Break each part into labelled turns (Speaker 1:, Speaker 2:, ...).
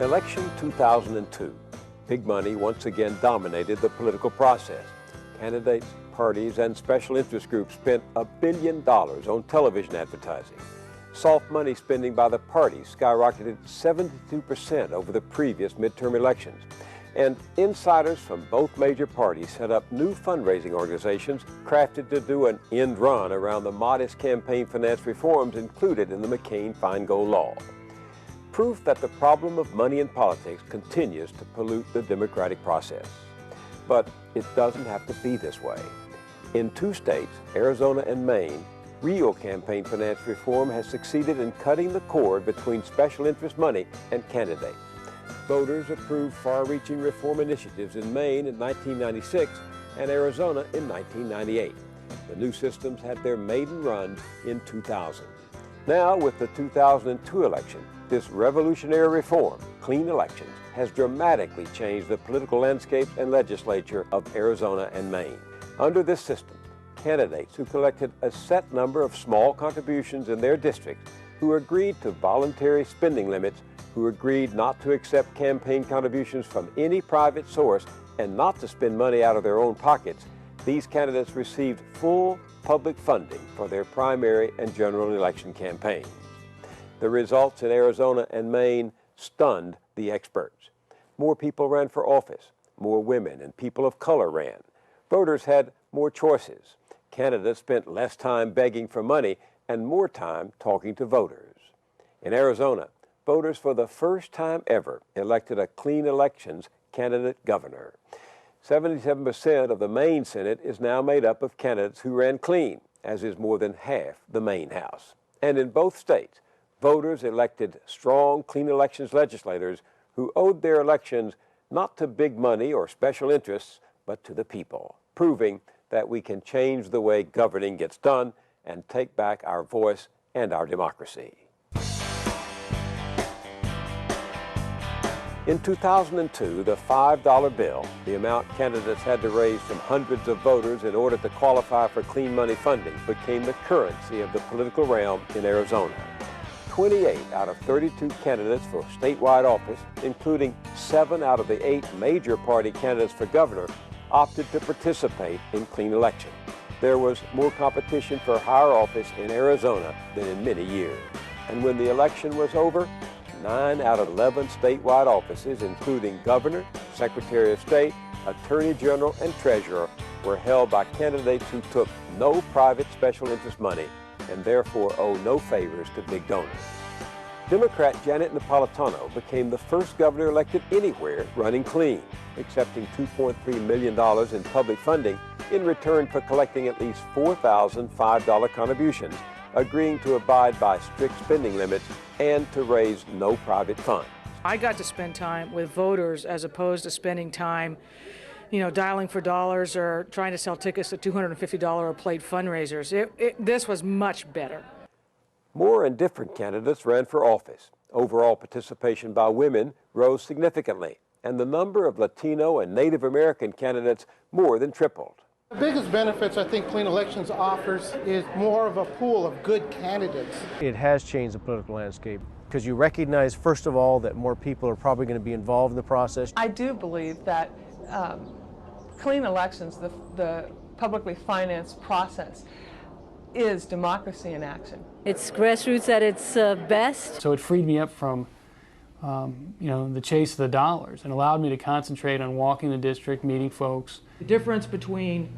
Speaker 1: Election 2002. Big money once again dominated the political process. Candidates, parties, and special interest groups spent $1 billion on television advertising. Soft money spending by the parties skyrocketed 72% over the previous midterm elections. And insiders from both major parties set up new fundraising organizations crafted to do an end run around the modest campaign finance reforms included in the McCain-Feingold law. Proof that the problem of money in politics continues to pollute the democratic process. But it doesn't have to be this way. In 2 states, Arizona and Maine, real campaign finance reform has succeeded in cutting the cord between special interest money and candidates. Voters approved far-reaching reform initiatives in Maine in 1996 and Arizona in 1998. The new systems had their maiden run in 2000. Now, with the 2002 election, this revolutionary reform, clean elections, has dramatically changed the political landscape and legislature of Arizona and Maine. Under this system, candidates who collected a set number of small contributions in their districts, who agreed to voluntary spending limits, who agreed not to accept campaign contributions from any private source and not to spend money out of their own pockets, these candidates received full public funding for their primary and general election campaigns. The results in Arizona and Maine stunned the experts. More people ran for office. More women and people of color ran. Voters had more choices. Candidates spent less time begging for money and more time talking to voters. In Arizona, voters for the first time ever elected a clean elections candidate governor. 77% of the Maine Senate is now made up of candidates who ran clean, as is more than half the Maine House. And in both states, voters elected strong clean elections legislators who owed their elections not to big money or special interests, but to the people, proving that we can change the way governing gets done and take back our voice and our democracy. In 2002, the $5 bill, the amount candidates had to raise from hundreds of voters in order to qualify for clean money funding, became the currency of the political realm in Arizona. 28 out of 32 candidates for statewide office, including 7 out of the 8 major party candidates for governor, opted to participate in clean election. There was more competition for higher office in Arizona than in many years. And when the election was over, 9 out of 11 statewide offices, including governor, secretary of state, attorney general, and treasurer, were held by candidates who took no private special interest money and therefore owe no favors to big donors. Democrat Janet Napolitano became the first governor elected anywhere running clean, accepting $2.3 million in public funding in return for collecting at least 4,000 $5 contributions, agreeing to abide by strict spending limits and to raise no private funds.
Speaker 2: I got to spend time with voters as opposed to spending time, dialing for dollars or trying to sell tickets at $250 a plate fundraisers. This was much better.
Speaker 1: More and different candidates ran for office. Overall participation by women rose significantly, and the number of Latino and Native American candidates more than tripled.
Speaker 3: The biggest benefits I think Clean Elections offers is more of a pool of good candidates.
Speaker 4: It has changed the political landscape because you recognize, first of all, that more people are probably going to be involved in the process.
Speaker 5: I do believe that Clean Elections, the publicly financed process, is democracy in action.
Speaker 6: It's grassroots at its best.
Speaker 7: So it freed me up from the chase of the dollars and allowed me to concentrate on walking the district, meeting folks.
Speaker 2: The difference between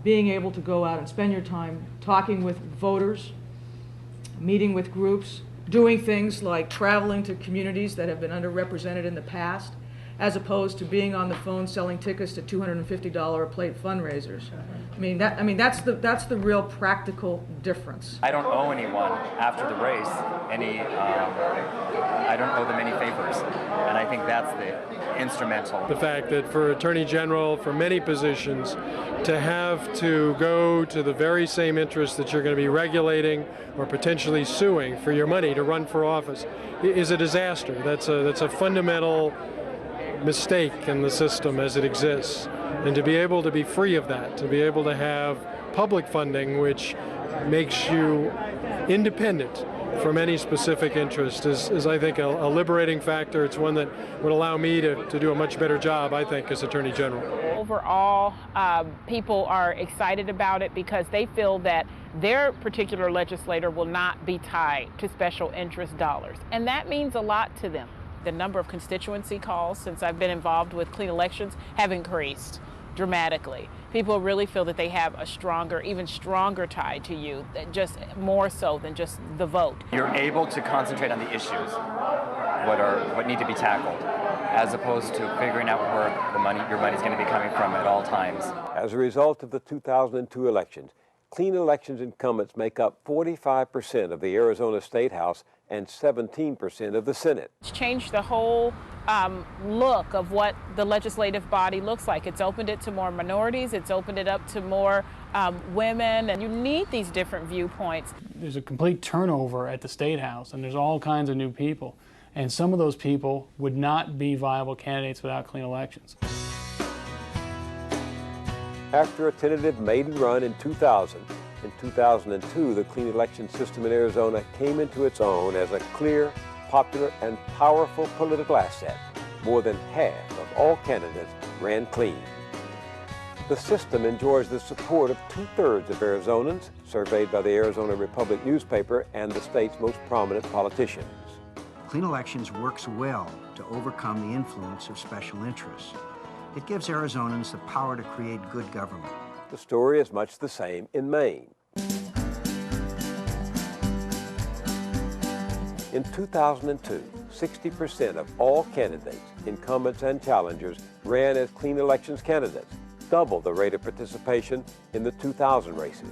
Speaker 2: being able to go out and spend your time talking with voters, meeting with groups, doing things like traveling to communities that have been underrepresented in the past, as opposed to being on the phone selling tickets to $250 a plate fundraisers. That's the real practical difference.
Speaker 8: I don't owe anyone after the race I don't owe them any favors, and I think that's the instrumental.
Speaker 9: The fact that for Attorney General, for many positions, to have to go to the very same interests that you're going to be regulating or potentially suing for your money to run for office is a disaster. That's a fundamental mistake in the system as it exists. And to be able to be free of that, to be able to have public funding which makes you independent from any specific interest is I think, a liberating factor. It's one that would allow me to do a much better job, I think, as Attorney General.
Speaker 10: Overall, people are excited about it because they feel that their particular legislator will not be tied to special interest dollars. And that means a lot to them. The number of constituency calls since I've been involved with Clean Elections have increased dramatically. People really feel that they have a stronger, even stronger tie to you, just more so than just the vote.
Speaker 8: You're able to concentrate on the issues, what need to be tackled, as opposed to figuring out where your money's going to be coming from at all times.
Speaker 1: As a result of the 2002 elections, Clean Elections incumbents make up 45% of the Arizona State House and 17% of the Senate.
Speaker 10: It's changed the whole look of what the legislative body looks like. It's opened it to more minorities, it's opened it up to more women, and you need these different viewpoints.
Speaker 7: There's a complete turnover at the State House, and there's all kinds of new people. And some of those people would not be viable candidates without Clean Elections.
Speaker 1: After a tentative maiden run in 2000, in 2002, the clean election system in Arizona came into its own as a clear, popular, and powerful political asset. More than half of all candidates ran clean. The system enjoys the support of 2/3 of Arizonans, surveyed by the Arizona Republic newspaper and the state's most prominent politicians.
Speaker 11: Clean Elections works well to overcome the influence of special interests. It gives Arizonans the power to create good government.
Speaker 1: The story is much the same in Maine. In 2002, 60% of all candidates, incumbents and challengers, ran as Clean Elections candidates, double the rate of participation in the 2000 races.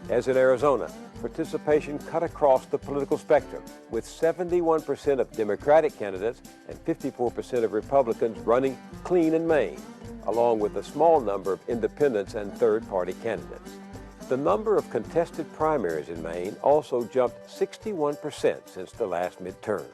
Speaker 1: As in Arizona, participation cut across the political spectrum, with 71% of Democratic candidates and 54% of Republicans running clean in Maine, along with a small number of independents and third-party candidates. The number of contested primaries in Maine also jumped 61% since the last midterm.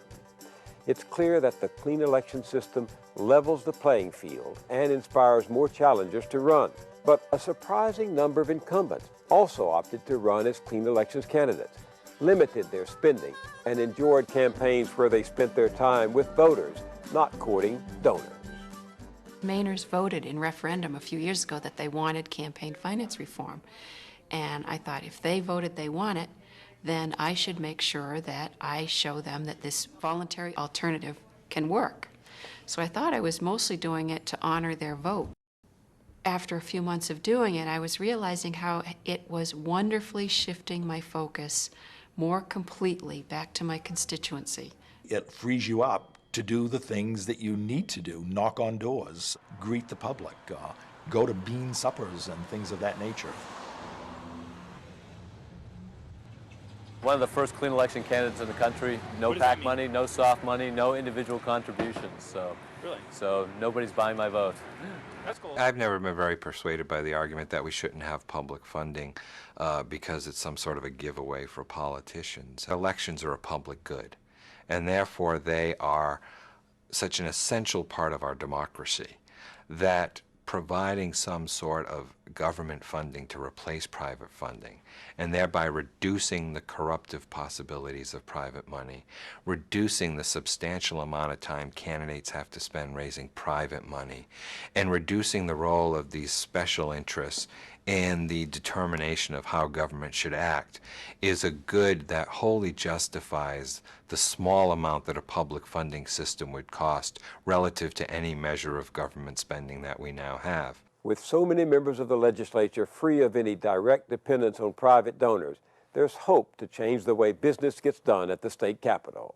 Speaker 1: It's clear that the clean election system levels the playing field and inspires more challengers to run. But a surprising number of incumbents also opted to run as Clean Elections candidates, limited their spending, and enjoyed campaigns where they spent their time with voters, not courting donors.
Speaker 12: Mainers voted in referendum a few years ago that they wanted campaign finance reform. And I thought if they voted they want it, then I should make sure that I show them that this voluntary alternative can work. So I thought I was mostly doing it to honor their vote. After a few months of doing it, I was realizing how it was wonderfully shifting my focus more completely back to my constituency.
Speaker 13: It frees you up to do the things that you need to do, knock on doors, greet the public, go to bean suppers and things of that nature.
Speaker 14: One of the first clean election candidates in the country, no PAC money, no soft money, no individual contributions. So nobody's buying my vote.
Speaker 15: That's cool. I've never been very persuaded by the argument that we shouldn't have public funding because it's some sort of a giveaway for politicians. Elections are a public good, and therefore they are such an essential part of our democracy that providing some sort of government funding to replace private funding, and thereby reducing the corruptive possibilities of private money, reducing the substantial amount of time candidates have to spend raising private money, and reducing the role of these special interests in the determination of how government should act, is a good that wholly justifies the small amount that a public funding system would cost relative to any measure of government spending that we now have.
Speaker 1: With so many members of the legislature free of any direct dependence on private donors, there's hope to change the way business gets done at the state capitol.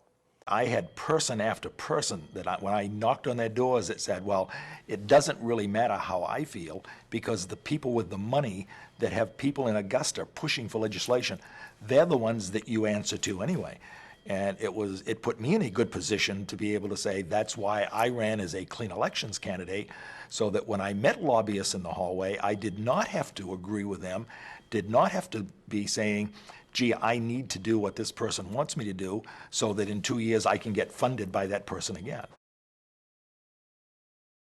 Speaker 13: I had person after person that when I knocked on their doors that said, well, it doesn't really matter how I feel because the people with the money that have people in Augusta pushing for legislation, they're the ones that you answer to anyway. And it put me in a good position to be able to say that's why I ran as a Clean Elections candidate, so that when I met lobbyists in the hallway, I did not have to agree with them, did not have to be saying, gee, I need to do what this person wants me to do so that in 2 years I can get funded by that person again.